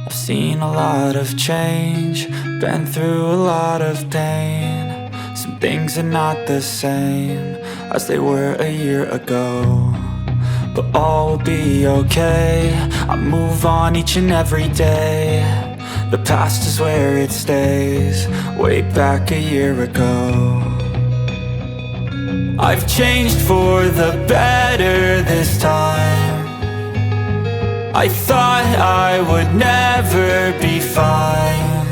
I've seen a lot of change, been through a lot of pain. Some things are not the same as they were a year ago, but all will be okay. I move on each and every day. The past is where it stays, way back a year ago. I've changed for the better this time. I thought I would never be fine.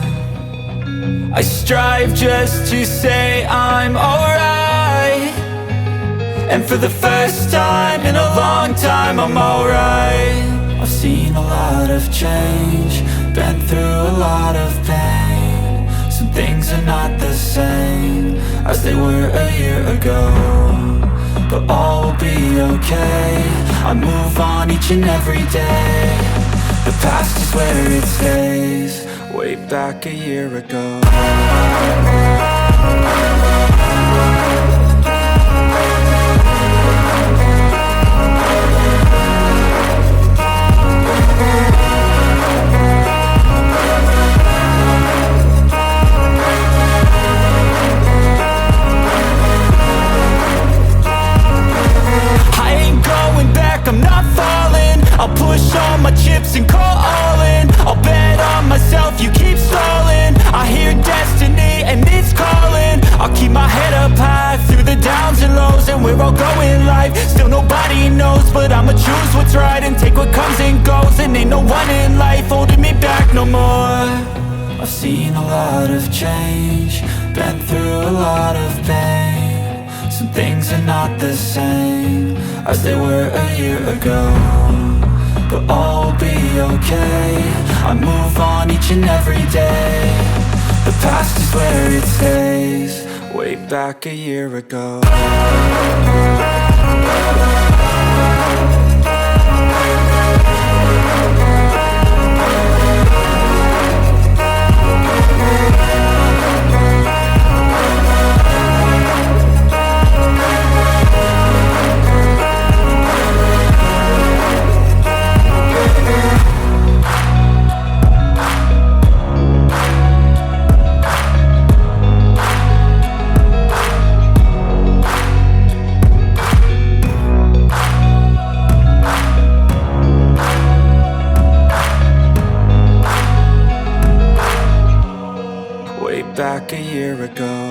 I strive just to say I'm alright, and for the first time in a long time I'm alright. I've seen a lot of change, been through a lot of pain. Some things are not the same as they were a year ago, but all will be okay. I move on each and every day. The past is where it stays, way back a year ago. I'm not falling, I'll push all my chips and call all in. I'll bet on myself, you keep stalling. I hear destiny and it's calling. I'll keep my head up high through the downs and lows, and we're all going life. Still nobody knows, but I'ma choose what's right and take what comes and goes. And ain't no one in life holding me back no more. I've seen a lot of change, been through a lot of pain. Some things are not the same as they were a year ago, but all will be okay. I move on each and every day. The past is where it stays, way back a year ago. Back a year ago.